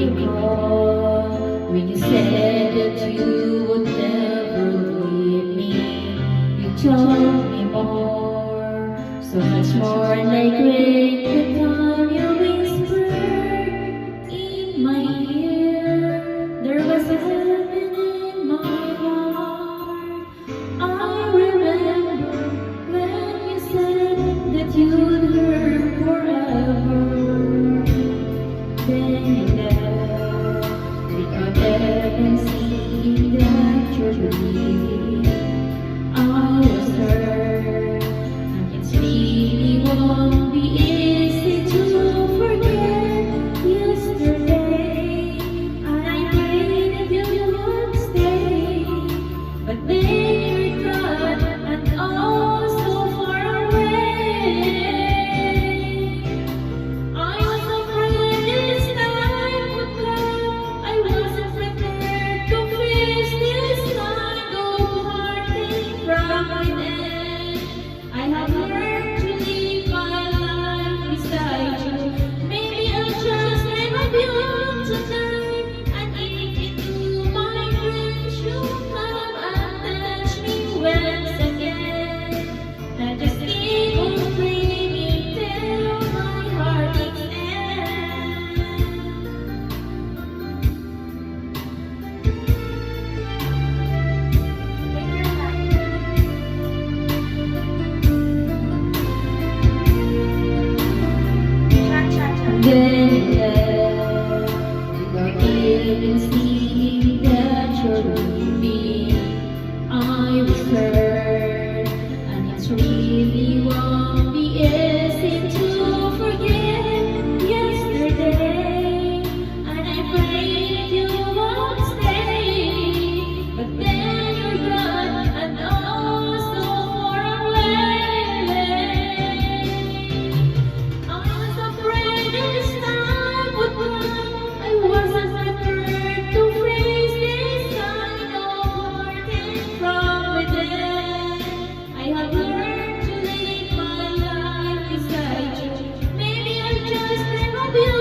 recall when you said that you would never leave me. You told me more, so much more like rain. The time you whispered in my ear, there was a heaven in my heart. I remember when you said that you'd hurt forever. Then you left without ever seeing that you're leaving. I was hurt, and it's really won't be easy to forget yesterday. I prayed that you would stay, but then you're gone and oh so far away. I was afraid this time would come. I wasn't prepared to face this kind of heartache from within. I have learned to live my life beside you. Maybe I'll just dream of you tonight, and if into my dreams you come and touch me once again. I just keep on dreaming till my heart is end. Then without even seeing that you're leaving, I was hurt, and it's really won't be easy to forget yesterday. And I prayed you won't stay, but then you're gone and oh so far away. I was afraid this time would come. I wasn't prepared to face this kind of heartache from within. I have learned to live my life beside you. Maybe I'll just dream of you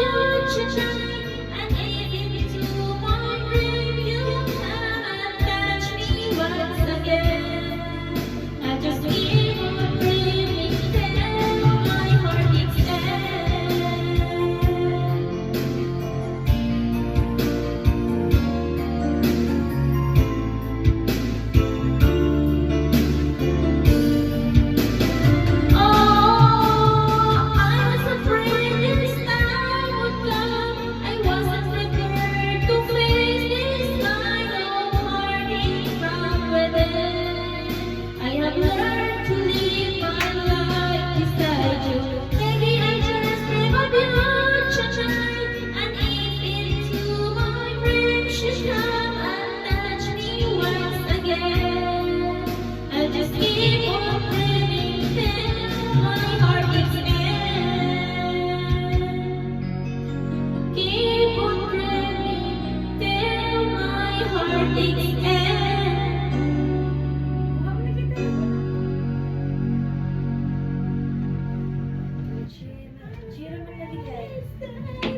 tonight, and if into my dream you come and touch me once again. I just keep on dreaming till my heart is end. Oh, I was afraid this time would come. I wasn't prepared to face this kind of heartache from within. I have learned to live my life beside you. Maybe I just dream of you tonight, and if into my dreams you come and touch me once again. I'll just keep on dreaming till my heart is end. Keep on dreaming till my heart is end. Cheer naman lagi guys.